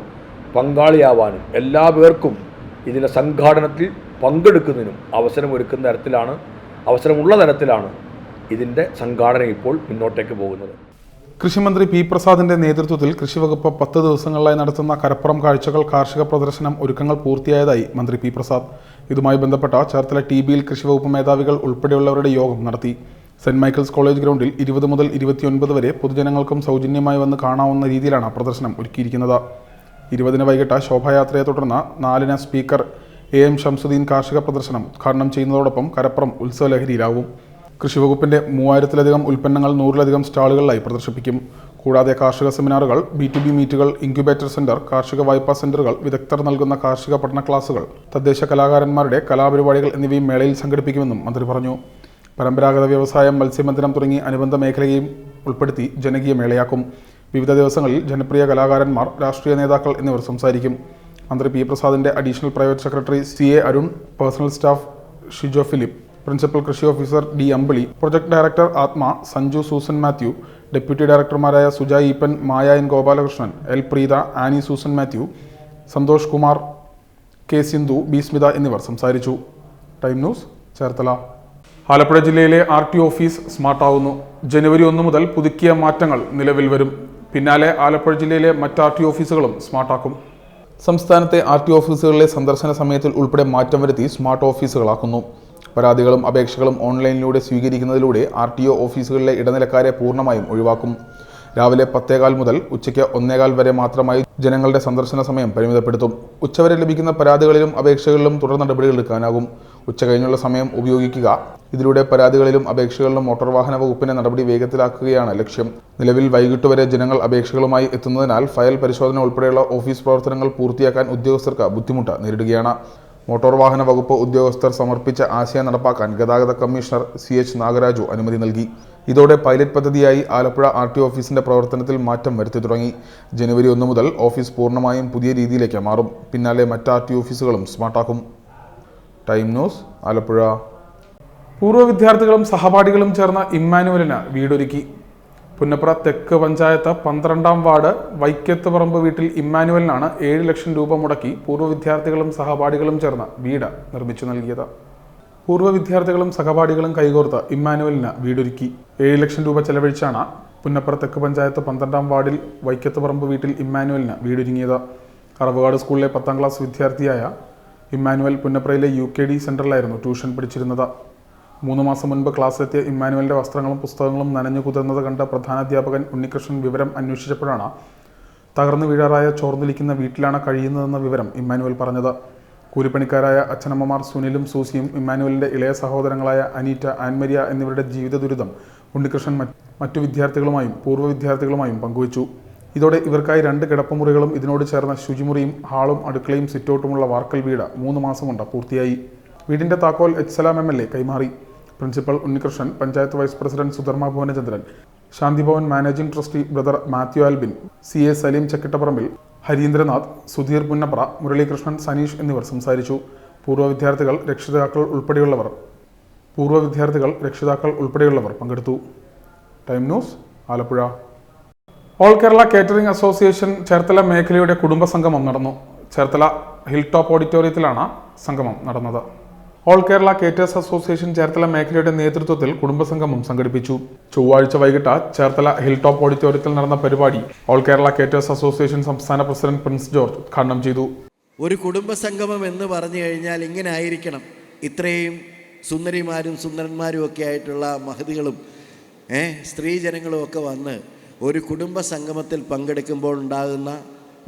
പങ്കാളിയാവാനും എല്ലാ പേർക്കും ഇതിൻ്റെ സംഘാടനത്തിൽ പങ്കെടുക്കുന്നതിനും അവസരമുള്ള തരത്തിലാണ് ഇതിൻ്റെ സംഘാടനം ഇപ്പോൾ മുന്നോട്ടേക്ക് പോകുന്നത്. കൃഷിമന്ത്രി P. പ്രസാദിന്റെ നേതൃത്വത്തിൽ കൃഷിവകുപ്പ് 10 ദിവസങ്ങളിലായി നടത്തുന്ന കരപ്പുറം കാഴ്ചകൾ കാർഷിക പ്രദർശനം ഒരുക്കങ്ങൾ പൂർത്തിയായതായി മന്ത്രി P. പ്രസാദ് ഇതുമായി ബന്ധപ്പെട്ട ചേർത്തല TBയിൽ കൃഷിവകുപ്പ് മേധാവികൾ ഉൾപ്പെടെയുള്ളവരുടെ യോഗം നടത്തി. സെന്റ് മൈക്കിൾസ് കോളേജ് ഗ്രൗണ്ടിൽ 20 മുതൽ 29 വരെ പൊതുജനങ്ങൾക്കും സൗജന്യമായി വന്ന് കാണാവുന്ന രീതിയിലാണ് പ്രദർശനം ഒരുക്കിയിരിക്കുന്നത്. 20 വൈകിട്ട് ശോഭായാത്രയെ തുടർന്ന് 4 സ്പീക്കർ AM ഷംസുദ്ദീൻ കാർഷിക പ്രദർശനം ഉദ്ഘാടനം ചെയ്യുന്നതോടൊപ്പം കരപ്പുറം ഉത്സവലഹരിയിലാവും. കൃഷിവകുപ്പിന്റെ 3000-ലധികം ഉൽപ്പന്നങ്ങൾ 100-ലധികം സ്റ്റാളുകളിലായി പ്രദർശിപ്പിക്കും. കൂടാതെ കാർഷിക സെമിനാറുകൾ, B2B മീറ്റുകൾ, ഇൻക്യുബേറ്റർ സെന്റർ, കാർഷിക വായ്പാ സെന്ററുകൾ, വിദഗ്ധർ നൽകുന്ന കാർഷിക പഠന ക്ലാസുകൾ, തദ്ദേശ കലാകാരന്മാരുടെ കലാപരിപാടികൾ എന്നിവയും മേളയിൽ സംഘടിപ്പിക്കുമെന്നും മന്ത്രി പറഞ്ഞു. പരമ്പരാഗത വ്യവസായം, മത്സ്യബന്ധനം തുടങ്ങി അനുബന്ധ മേഖലയെയും ഉൾപ്പെടുത്തി ജനകീയ മേളയാക്കും. വിവിധ ദിവസങ്ങളിൽ ജനപ്രിയ കലാകാരന്മാർ, രാഷ്ട്രീയ നേതാക്കൾ എന്നിവർ സംസാരിക്കും. മന്ത്രി P. പ്രസാദിന്റെ additional private secretary CA Arun, personal staff Shijo Philip, principal കൃഷി officer D. Ambili, project director Atma, Sanju Susan Mathew, deputy ഡയറക്ടർമാരായ Suja Eapen, Maya N. Gopalakrishnan, L. Preetha, Annie Susan Mathew, Santhosh Kumar, K Sindhu, B Smitha എന്നിവർ സംസാരിച്ചു. Time news, Cherthala. ആലപ്പുഴ ജില്ലയിലെ RTO ഓഫീസ് സ്മാർട്ടാവുന്നു. ജനുവരി 1 മുതൽ പുതുക്കിയ മാറ്റങ്ങൾ നിലവിൽ വരും. പിന്നാലെ ആലപ്പുഴ ജില്ലയിലെ മറ്റ് RTO ഓഫീസുകളും സ്മാർട്ടാക്കും. സംസ്ഥാനത്തെ RTO ഓഫീസുകളിലെ സന്ദർശന സമയത്തിൽ ഉൾപ്പെടെ മാറ്റം വരുത്തി സ്മാർട്ട് ഓഫീസുകളാക്കുന്നു. പരാതികളും അപേക്ഷകളും ഓൺലൈനിലൂടെ സ്വീകരിക്കുന്നതിലൂടെ RTO ഓഫീസുകളിലെ ഇടനിലക്കാരെ പൂർണ്ണമായും ഒഴിവാക്കും. രാവിലെ 10:15 മുതൽ ഉച്ചയ്ക്ക് 1:15 വരെ മാത്രമായി ജനങ്ങളുടെ സന്ദർശന സമയം പരിമിതപ്പെടുത്തും. ഉച്ചവരെ ലഭിക്കുന്ന പരാതികളിലും അപേക്ഷകളിലും തുടർ നടപടികൾ എടുക്കാനാകും. ഉച്ച കഴിഞ്ഞുള്ള സമയം ഉപയോഗിക്കുക. ഇതിലൂടെ പരാതികളിലും അപേക്ഷകളിലും മോട്ടോർ വാഹന വകുപ്പിന്റെ നടപടി വേഗത്തിലാക്കുകയാണ് ലക്ഷ്യം. നിലവിൽ വൈകിട്ട് വരെ ജനങ്ങൾ അപേക്ഷകളുമായി എത്തുന്നതിനാൽ ഫയൽ പരിശോധന ഉൾപ്പെടെയുള്ള ഓഫീസ് പ്രവർത്തനങ്ങൾ പൂർത്തിയാക്കാൻ ഉദ്യോഗസ്ഥർക്ക് ബുദ്ധിമുട്ട് നേരിടുകയാണ്. മോട്ടോർ വാഹന വകുപ്പ് ഉദ്യോഗസ്ഥർ സമർപ്പിച്ച ആശയം നടപ്പാക്കാൻ ഗതാഗത കമ്മീഷണർ CH നാഗരാജു അനുമതി നൽകി. ഇതോടെ പൈലറ്റ് പദ്ധതിയായി ആലപ്പുഴ RTO ഓഫീസിന്റെ പ്രവർത്തനത്തിൽ മാറ്റം വരുത്തി തുടങ്ങി. ജനുവരി 1 മുതൽ ഓഫീസ് പൂർണ്ണമായും പുതിയ രീതിയിലേക്ക് മാറും. പിന്നാലെ മറ്റ് RTO ഓഫീസുകളും സ്മാർട്ടാക്കും. Time news, Alappuzha. പൂർവ്വ വിദ്യാർത്ഥികളും സഹപാഠികളും ചേർന്ന ഇമ്മാനുവലിന് വീടൊരുക്കി. പുന്നപ്ര തെക്ക് പഞ്ചായത്ത് 12-ാം വാർഡ് വൈക്കത്ത് പറമ്പ് വീട്ടിൽ ഇമ്മാനുവലിനാണ് 7 ലക്ഷം രൂപ മുടക്കി പൂർവ്വ വിദ്യാർത്ഥികളും സഹപാഠികളും ചേർന്ന് വീട് നിർമ്മിച്ചു നൽകിയത്. പൂർവ്വ വിദ്യാർത്ഥികളും സഹപാഠികളും കൈകോർത്ത് ഇമ്മാനുവലിന് വീടൊരുക്കി. 7 ലക്ഷം രൂപ ചെലവഴിച്ചാണ് പുന്നപ്ര തെക്ക് പഞ്ചായത്ത് 12-ാം വാർഡിൽ വൈക്കത്ത് പറമ്പ് വീട്ടിൽ ഇമ്മാനുവലിന് വീടൊരുങ്ങിയത്. അറവുകാട് സ്കൂളിലെ 10ാം ക്ലാസ് വിദ്യാർത്ഥിയായ ഇമ്മാനുവൽ പുന്നപ്രയിലെ UKD സെന്ററിലായിരുന്നു ട്യൂഷൻ പഠിച്ചിരുന്നത്. 3 മാസം മുൻപ് ക്ലാസ്സിലെത്തിയ ഇമ്മാനുവലിന്റെ വസ്ത്രങ്ങളും പുസ്തകങ്ങളും നനഞ്ഞു കുതിർന്നത് കണ്ട പ്രധാനാധ്യാപകൻ ഉണ്ണികൃഷ്ണൻ വിവരം അന്വേഷിച്ചപ്പോഴാണ് തകർന്നു വീഴാറായ ചോർന്നിരിക്കുന്ന വീട്ടിലാണ് കഴിയുന്നതെന്ന വിവരം ഇമ്മാനുവൽ പറഞ്ഞത്. കൂലിപ്പണിക്കാരായ അച്ഛനമ്മമാർ സുനിലും സൂസിയും ഇമ്മാനുവലിന്റെ ഇളയ സഹോദരങ്ങളായ അനീറ്റ, ആൻമരിയ എന്നിവരുടെ ജീവിത ദുരിതം ഉണ്ണികൃഷ്ണൻ മറ്റു വിദ്യാർത്ഥികളുമായും പൂർവ്വ വിദ്യാർത്ഥികളുമായും പങ്കുവച്ചു. ഇതോടെ ഇവർക്കായി 2 കിടപ്പുമുറികളും ഇതിനോട് ചേർന്ന ശുചിമുറിയും ഹാളും അടുക്കളയും സിറ്റൗട്ടുമുള്ള വാർക്കൽ വീട് 3 മാസം കൊണ്ട് പൂർത്തിയായി. വീടിന്റെ താക്കോൽ H. സലാം MLA കൈമാറി. Principal Unnikrishnan, panchayat vice president Sudharma Bhuvanachandran, Shanthibhavan managing trustee brother Mathew Albin, CA Saleem Chakkittaparambil, Harindranath, Sudheer Punnapra, Muralikrishnan, Saneesh എന്നിവർ സംസാരിച്ചു. പൂർവ്വ വിദ്യാർത്ഥികൾ രക്ഷിതാക്കൾ ഉൾപ്പെടെയുള്ളവർ പങ്കെടുത്തു. Time news, Alappuzha. All Kerala catering association Cherthala മേഖലയുടെ കുടുംബസംഗമം നടന്നു. ചേർത്തല ഹിൽ ടോപ്പ് ഓഡിറ്റോറിയത്തിലാണ് സംഗമം നടന്നത്. All Kerala caterers association Cherthala മേഖലയുടെ നേതൃത്വത്തിൽ കുടുംബസംഗമം സംഘടിപ്പിച്ചു. ചൊവ്വാഴ്ച വൈകിട്ട് ചേർത്തല ഹിൽ ടോപ്പ് ഓഡിറ്റോറിയത്തിൽ നടന്ന പരിപാടി ഓൾ കേരള കേറ്റേഴ്സ് അസോസിയേഷൻ സംസ്ഥാന പ്രസിഡന്റ് പ്രിൻസ് ജോർജ് ഉദ്ഘാടനം ചെയ്തു. ഒരു കുടുംബസംഗമം എന്ന് പറഞ്ഞു കഴിഞ്ഞാൽ ഇങ്ങനെ ആയിരിക്കണം. ഇത്രയും സുന്ദരിമാരും സുന്ദരന്മാരും ഒക്കെ ആയിട്ടുള്ള മഹതികളും സ്ത്രീജനങ്ങളും ഒക്കെ വന്ന് ഒരു കുടുംബസംഗമത്തിൽ പങ്കെടുക്കുമ്പോൾ ഉണ്ടാകുന്ന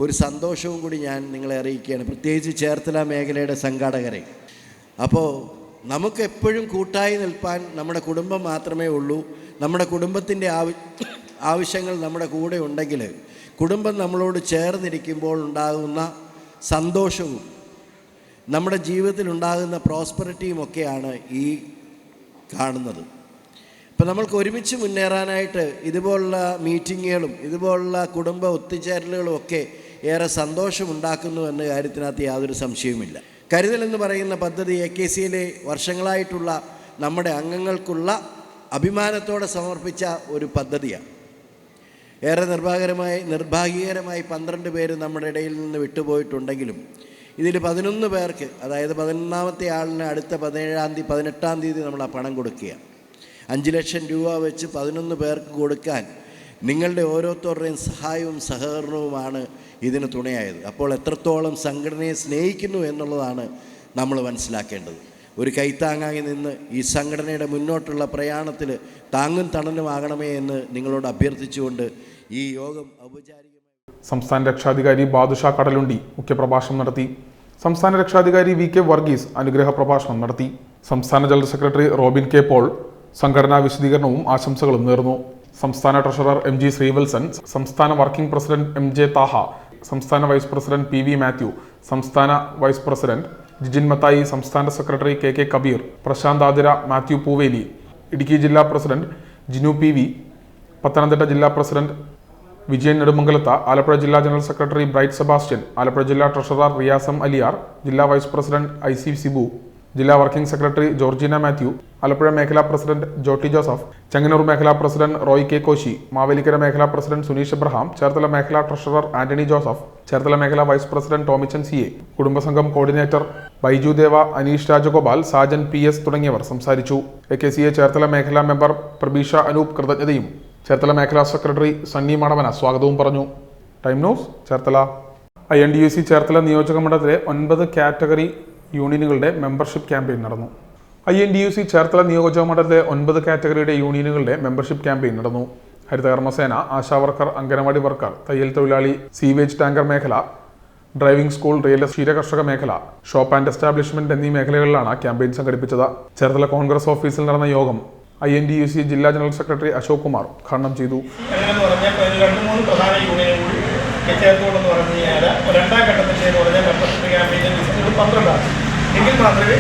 ഒരു സന്തോഷവും കൂടി ഞാൻ നിങ്ങളെ അറിയിക്കുകയാണ്, പ്രത്യേകിച്ച് ചേർത്തല മേഖലയുടെ സംഘാടകരെ. അപ്പോൾ നമുക്ക് എപ്പോഴും കൂട്ടായി നിൽപ്പാൻ നമ്മുടെ കുടുംബം മാത്രമേ ഉള്ളൂ. നമ്മുടെ കുടുംബത്തിൻ്റെ ആവശ്യങ്ങൾ നമ്മുടെ കൂടെ ഉണ്ടെങ്കിൽ കുടുംബം നമ്മളോട് ചേർന്നിരിക്കുമ്പോൾ ഉണ്ടാകുന്ന സന്തോഷവും നമ്മുടെ ജീവിതത്തിൽ ഉണ്ടാകുന്ന പ്രോസ്പെറിറ്റിയും ഒക്കെയാണ് ഈ കാണുന്നത്. അപ്പോൾ നമ്മൾക്ക് ഒരുമിച്ച് മുന്നേറാനായിട്ട് ഇതുപോലുള്ള മീറ്റിങ്ങുകളും ഇതുപോലുള്ള കുടുംബ ഒത്തുചേരലുകളും ഒക്കെ ഏറെ സന്തോഷമുണ്ടാക്കുന്നു എന്ന കാര്യത്തിനകത്ത് യാതൊരു സംശയവുമില്ല. കരുതൽ എന്ന് പറയുന്ന പദ്ധതി AKCയിലെ വർഷങ്ങളായിട്ടുള്ള നമ്മുടെ അംഗങ്ങൾക്കുള്ള അഭിമാനത്തോടെ സമർപ്പിച്ച ഒരു പദ്ധതിയാണ്. ഏറെ നിർഭാഗ്യകരമായി 12 പേര് നമ്മുടെ ഇടയിൽ നിന്ന് വിട്ടുപോയിട്ടുണ്ടെങ്കിലും ഇതിൽ 11 പേർക്ക്, അതായത് 11ാമത്തെ ആളിന് അടുത്ത 18-ാം തീയതി നമ്മൾ ആ പണം കൊടുക്കുകയാണ്. 5 ലക്ഷം രൂപ വെച്ച് 11 പേർക്ക് കൊടുക്കാൻ നിങ്ങളുടെ ഓരോരുത്തരുടെയും സഹായവും സഹകരണവുമാണ് ഇതിന് തുണയായത്. അപ്പോൾ എത്രത്തോളം സംഘടനയെ സ്നേഹിക്കുന്നു എന്നുള്ളതാണ് നമ്മൾ മനസ്സിലാക്കേണ്ടത്. ഒരു കൈത്താങ്ങായി നിന്ന് ഈ സംഘടനയുടെ മുന്നോട്ടുള്ള പ്രയാണത്തിൽ താങ്ങും തണലുമാകണമേ എന്ന് നിങ്ങളോട് അഭ്യർത്ഥിച്ചുകൊണ്ട് ഈ യോഗം ഔപചാരികമായി സംസ്ഥാന രക്ഷാധികാരി ബാദുഷാ കടലുണ്ടി മുഖ്യപ്രഭാഷണം നടത്തി. സംസ്ഥാന രക്ഷാധികാരി VK വർഗീസ് അനുഗ്രഹ പ്രഭാഷണം നടത്തി. സംസ്ഥാന general secretary Robin K. Paul സംഘടനാ വിശദീകരണവും ആശംസകളും നേർന്നു. സംസ്ഥാന ട്രഷറർ MG ശ്രീവത്സൻ, സംസ്ഥാന വർക്കിംഗ് പ്രസിഡന്റ് MJ താഹ, സംസ്ഥാന വൈസ് പ്രസിഡന്റ് PV മാത്യു, സംസ്ഥാന വൈസ് പ്രസിഡന്റ് ജിജിൻ മത്തായി, സംസ്ഥാന സെക്രട്ടറി KK കബീർ, പ്രശാന്ത് ആതിര, മാത്യു പൂവേലി, ഇടുക്കി ജില്ലാ പ്രസിഡന്റ് ജിനു PV, പത്തനംതിട്ട ജില്ലാ പ്രസിഡന്റ് വിജയൻ നെടുമംഗലത്ത, ആലപ്പുഴ ജില്ലാ general secretary bright Sebastian, Alappuzha ജില്ലാ ട്രഷറർ റിയാസം അലിയാർ, ജില്ലാ വൈസ് പ്രസിഡന്റ് IC സിബു, ജില്ലാ working secretary Georgina Mathew, Alappuzha മേഖലാ പ്രസിഡന്റ് ജോട്ടി ജോസഫ്, ചെങ്ങന്നൂർ മേഖലാ പ്രസിഡന്റ് റോയ് കെ കോശി, മാവേലിക്കര മേഖലാ പ്രസിഡന്റ് സുനീഷ് എബ്രഹാം, ചേർത്തല മേഖലാ ട്രഷറർ ആന്റണി ജോസഫ്, ചേർത്തല മേഖലാ vice president Tomichan C A, കുടുംബസംഘം കോർഡിനേറ്റർ ബൈജു ദേവ, അനീഷ് രാജഗോപാൽ, സാജൻ PS തുടങ്ങിയവർ സംസാരിച്ചു. AKCA ചേർത്തല മേഖലാ മെമ്പർ പ്രബീഷ അനൂപ് കൃതജ്ഞതയും, ചേർത്തല മേഖലാ സെക്രട്ടറി സണ്ണി മണവന സ്വാഗതവും പറഞ്ഞു. Time news Cherthala. INDUC Cherthala നിയോജക മണ്ഡലത്തിലെ 9 കാറ്റഗറി യൂണിയനുകളുടെ മെമ്പർഷിപ്പ് ക്യാമ്പയിൻ നടന്നു. INDUC ചേർത്തല നിയോജക മണ്ഡലത്തിലെ 9 കാറ്റഗറിയുടെ യൂണിയനുകളുടെ മെമ്പർഷിപ്പ് ക്യാമ്പയിൻ നടന്നു. ഹരിതകർമ്മസേന, ആശാവർക്കർ, അംഗനവാടി വർക്കർ, തയ്യൽ തൊഴിലാളി, സീവേജ് ടാങ്കർ മേഖല, ഡ്രൈവിംഗ് സ്കൂൾ, റിയൽ ക്ഷീരകർഷക മേഖല, ഷോപ്പ് ആൻഡ് എസ്റ്റാബ്ലിഷ്മെന്റ് എന്നീ മേഖലകളിലാണ് ക്യാമ്പയിൻ സംഘടിപ്പിച്ചത്. ചേർത്തല കോൺഗ്രസ് ഓഫീസിൽ നടന്ന യോഗം INDUC ജില്ലാ ജനറൽ സെക്രട്ടറി അശോക് കുമാർ ഉദ്ഘാടനം ചെയ്തു. രണ്ടാം ഘട്ടത്തിൽ മെമ്പർഷിപ്പ് ക്യാമ്പയിൻ്റെ ലിസ്റ്റുകൾ 12 എങ്കിൽ മാത്രമേ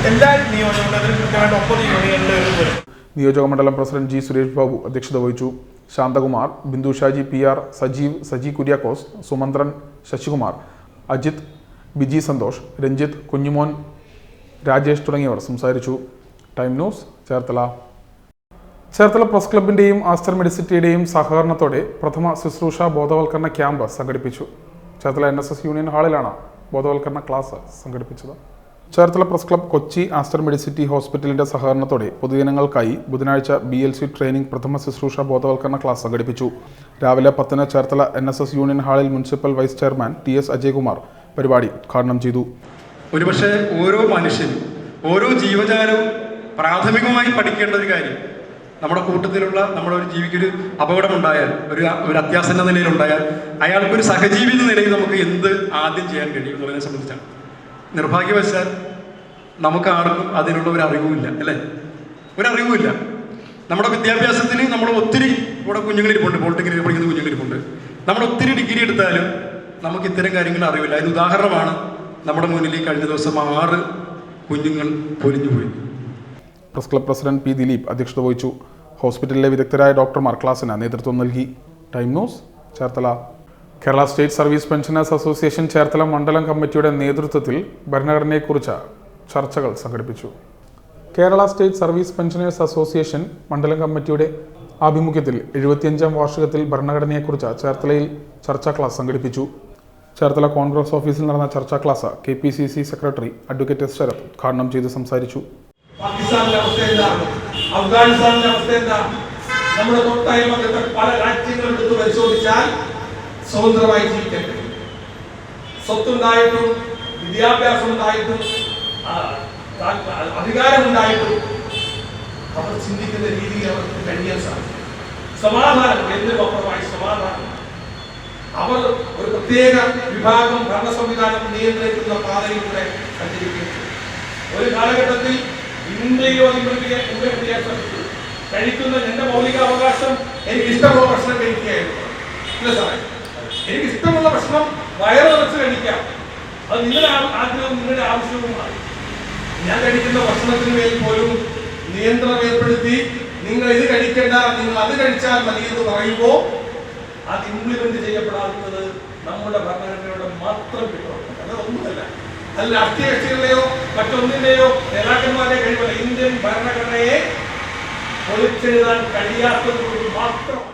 എല്ലാ നിയോജകമണ്ഡലത്തിലും കൃത്യമായിട്ട് 9 യൂണിയനുകളിൽ വരും. നിയോജകമണ്ഡലം പ്രസിഡന്റ് G സുരേഷ് ബാബു അധ്യക്ഷത വഹിച്ചു. ശാന്തകുമാർ, ബിന്ദു ഷാജി, PR സജീവ്, സജി കുര്യാക്കോസ്, സുമന്ത്രൻ, ശശികുമാർ, അജിത്, ബിജി സന്തോഷ്, രഞ്ജിത്ത്, കുഞ്ഞുമോൻ, രാജേഷ് തുടങ്ങിയവർ സംസാരിച്ചു. Time news Cherthala. Cherthala press ക്ലബിന്റെയും ആസ്റ്റർ മെഡിസിറ്റിയുടെയും സഹകരണത്തോടെ പ്രഥമ ശുശ്രൂഷ ബോധവൽക്കരണ ക്യാമ്പ് സംഘടിപ്പിച്ചു. ചേർത്തല NSS യൂണിയൻ ഹാളിലാണ് ബോധവൽക്കരണ ക്ലാസ് സംഘടിപ്പിച്ചത്. Cherthala press club, Kochi Aster Medicity ഹോസ്പിറ്റലിന്റെ സഹകരണത്തോടെ പൊതുജനങ്ങൾക്കായി ബുധനാഴ്ച BLC ട്രെയിനിംഗ് പ്രഥമ ശുശ്രൂഷ ബോധവൽക്കരണ ക്ലാസ് സംഘടിപ്പിച്ചു. രാവിലെ 10-ന് ചേർത്തല NSS യൂണിയൻ ഹാളിൽ municipal vice chairman TS Ajaykumar പരിപാടി ഉദ്ഘാടനം ചെയ്തു. ഒരുപക്ഷെ ഓരോ മനുഷ്യനും, ഓരോ ജീവജാലവും പ്രാഥമികമായി പഠിക്കേണ്ട ഒരു കാര്യം, നമ്മുടെ കൂട്ടത്തിലുള്ള നമ്മുടെ ഒരു ജീവിക്കൊരു അപകടമുണ്ടായാൽ, ഒരു അത്യാസന്ന നിലയിലുണ്ടായാൽ അയാൾക്കൊരു സഹജീവി എന്ന നിലയിൽ നമുക്ക് എന്ത് ആദ്യം ചെയ്യാൻ കഴിയും എന്നുള്ളതിനെ സംബന്ധിച്ചാണ്. നിർഭാഗ്യവശാൽ നമുക്ക് ആർക്കും അതിനുള്ള ഒരു അറിവുമില്ല, അല്ലേ? ഒരറിവുമില്ല. നമ്മുടെ വിദ്യാഭ്യാസത്തിന് നമ്മൾ ഒത്തിരി ഇവിടെ കുഞ്ഞുങ്ങളിരിപ്പുണ്ട്, പോളിടെക്നിക്കിൽ പഠിക്കുന്ന കുഞ്ഞുങ്ങളിരിപ്പുണ്ട്. നമ്മൾ ഒത്തിരി ഡിഗ്രി എടുത്താലും നമുക്ക് ഇത്തരം കാര്യങ്ങൾ അറിവില്ല. അതിന് ഉദാഹരണമാണ് നമ്മുടെ മുന്നിൽ ഈ കഴിഞ്ഞ ദിവസം 6 കുഞ്ഞുങ്ങൾ പൊലിഞ്ഞുപോയി. Press club president P Dileep അധ്യക്ഷത വഹിച്ചു. ഹോസ്പിറ്റലിലെ വിദഗ്ധരായ ഡോക്ടർമാർ ക്ലാസ്സിന് നേതൃത്വം നൽകി. Time news Cherthala. Kerala state service pensioners association Cherthala മണ്ഡലം കമ്മിറ്റിയുടെ നേതൃത്വത്തിൽ ഭരണഘടനയെക്കുറിച്ച് ചർച്ചകൾ സംഘടിപ്പിച്ചു. Kerala state service pensioners association മണ്ഡലം കമ്മിറ്റിയുടെ ആഭിമുഖ്യത്തിൽ 75-ാം വാർഷികത്തിൽ ഭരണഘടനയെക്കുറിച്ച് ചേർത്തലയിൽ ചർച്ചാ ക്ലാസ് സംഘടിപ്പിച്ചു. ചേർത്തല കോൺഗ്രസ് ഓഫീസിൽ നടന്ന ചർച്ചാ class KPCC secretary advocate S Sarath ഉദ്ഘാടനം ചെയ്ത് സംസാരിച്ചു. പാകിസ്ഥാനിലെ അവസ്ഥ എന്താണ്, അഫ്ഗാനിസ്ഥാനിലെ അവസ്ഥ എന്താണ്, നമ്മുടെ തൊട്ടയൽപക്കത്തെ പല രാജ്യങ്ങളും എടുത്ത് പരിശോധിച്ചാൽ സ്വതന്ത്രമായി ജീവിക്കാൻ കഴിയും. സ്വത്തുണ്ടായിട്ടും വിദ്യാഭ്യാസം ഉണ്ടായിട്ടും അധികാരമുണ്ടായിട്ടും അവർ ചിന്തിക്കുന്ന രീതിയിൽ അവർക്ക് കഴിയാൻ സാധിക്കും. സമാധാനം, എന്തിനൊപ്പമായി സമാധാനം. അവർ ഒരു പ്രത്യേക വിഭാഗം ഭരണ സംവിധാനം നിയന്ത്രിക്കുന്ന പാതയിലൂടെ സഞ്ചരിക്കുന്നു. ഒരു കാലഘട്ടത്തിൽ ഇന്ത്യയിലോ കഴിക്കുന്ന എന്റെ മൗലിക അവകാശം എനിക്ക് ഇഷ്ടമുള്ള ഭക്ഷണം കഴിക്കുകയായിരുന്നു. ഇല്ല സാറേ, എനിക്ക് ഇഷ്ടമുള്ള ഭക്ഷണം വയറ് നിറച്ച് കഴിക്കാം. അത് നിങ്ങളുടെ ആഗ്രഹവും നിങ്ങളുടെ ആവശ്യവുമാണ്. ഞാൻ കഴിക്കുന്ന ഭക്ഷണത്തിന് മേൽ പോലും നിയന്ത്രണം ഏർപ്പെടുത്തി നിങ്ങൾ ഇത് കഴിക്കേണ്ട, നിങ്ങൾ അത് കഴിച്ചാൽ മതി എന്ന് പറയുമ്പോൾ അത് ഇംപ്ലിമെന്റ് ചെയ്യപ്പെടാത്തത് നമ്മുടെ ഭരണഘടനയുടെ മാത്രം കിട്ടും. അതൊന്നുമല്ല, അത് രാഷ്ട്രീയ കക്ഷികളുടെയോ മറ്റൊന്നിന്റെയോ നേതാക്കന്മാരെ കഴിവല്ല. ഇന്ത്യൻ ഭരണഘടനയെ പൊളിച്ചെഴുതാൻ കഴിയാത്തത് മാത്രമാണ്.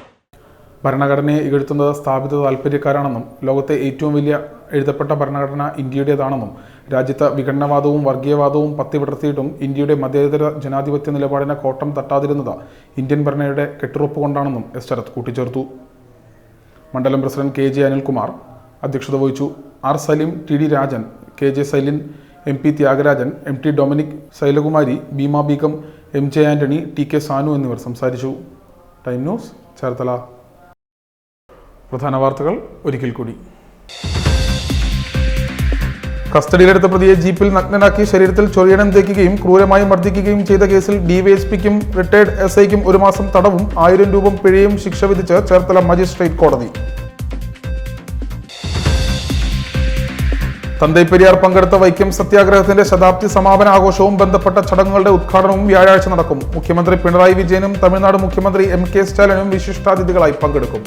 ഭരണഘടനയെ ഇകഴ്ത്തുന്നത് സ്ഥാപിത താൽപ്പര്യക്കാരാണെന്നും ലോകത്തെ ഏറ്റവും വലിയ എഴുതപ്പെട്ട ഭരണഘടന ഇന്ത്യയുടേതാണെന്നും രാജ്യത്ത് വിഘടനവാദവും വർഗീയവാദവും പത്തിവിടർത്തിയിട്ടും ഇന്ത്യയുടെ മതേതര ജനാധിപത്യ നിലപാടിനെ കോട്ടം തട്ടാതിരുന്നത് ഇന്ത്യൻ ഭരണയുടെ കെട്ടുറപ്പ് കൊണ്ടാണെന്നും S ശരത് കൂട്ടിച്ചേർത്തു. മണ്ഡലം പ്രസിഡന്റ് KJ അനിൽകുമാർ അധ്യക്ഷത വഹിച്ചു. R Saleem, TD Rajan, KJ Sailin, MP Thyagarajan, MT Dominic, Shailakumari, Beema Beegum, MJ Antony, TK Sanu എന്നിവർ സംസാരിച്ചു. Time news Cherthala. പ്രധാന വാർത്തകൾ ഒരിക്കൽ കൂടി. കസ്റ്റഡിയിലെടുത്ത പ്രതിയെ ജീപ്പിൽ നഗ്നനാക്കി ശരീരത്തിൽ ചൊറിയണം തേക്കുകയും ക്രൂരമായി മർദ്ദിക്കുകയും ചെയ്ത കേസിൽ DYSPക്കും റിട്ടയർഡ് SIക്കും 1 മാസം തടവും 1000 രൂപ പിഴയും ശിക്ഷ വിധിച്ച് ചേർത്തല മജിസ്ട്രേറ്റ് കോടതി. തന്തൈ പെരിയാർ പങ്കെടുത്ത വൈക്കം സത്യാഗ്രഹത്തിന്റെ ശതാബ്ദി സമാപന ആഘോഷവും ബന്ധപ്പെട്ട ചടങ്ങുകളുടെ ഉദ്ഘാടനവും വ്യാഴാഴ്ച നടക്കും. മുഖ്യമന്ത്രി പിണറായി വിജയനും തമിഴ്നാട് മുഖ്യമന്ത്രി MK സ്റ്റാലിനും വിശിഷ്ടാതിഥികളായി പങ്കെടുക്കും.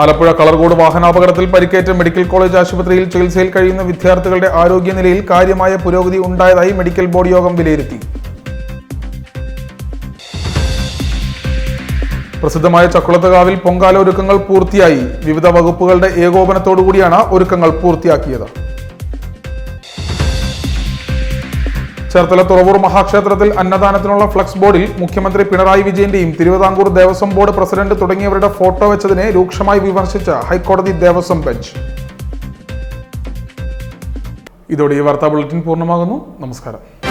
ആലപ്പുഴ കളർകോട് വാഹനാപകടത്തിൽ പരിക്കേറ്റ മെഡിക്കൽ കോളേജ് ആശുപത്രിയിൽ ചികിത്സയിൽ കഴിയുന്ന വിദ്യാർത്ഥികളുടെ ആരോഗ്യനിലയിൽ കാര്യമായ പുരോഗതി ഉണ്ടായതായി മെഡിക്കൽ ബോർഡ് യോഗം വിലയിരുത്തി. പ്രസിദ്ധമായ ചക്കുളത്തുകാവിൽ പൊങ്കാല ഒരുക്കങ്ങൾ പൂർത്തിയായി. വിവിധ വകുപ്പുകളുടെ ഏകോപനത്തോടുകൂടിയാണ് ഒരുക്കങ്ങൾ പൂർത്തിയാക്കിയത്. ചേർത്തല തുറവൂർ മഹാക്ഷേത്രത്തിൽ അന്നദാനത്തിനുള്ള ഫ്ലക്സ് ബോർഡിൽ മുഖ്യമന്ത്രി പിണറായി വിജയന്റെയും തിരുവിതാംകൂർ ദേവസ്വം ബോർഡ് പ്രസിഡന്റ് തുടങ്ങിയവരുടെ ഫോട്ടോ വെച്ചതിനെ രൂക്ഷമായി വിമർശിച്ച ഹൈക്കോടതി ദേവസ്വം ബെഞ്ച്. ഇതോടെ ഈ വാർത്താ ബുള്ളറ്റിൻ പൂർണ്ണമാകുന്നു. നമസ്കാരം.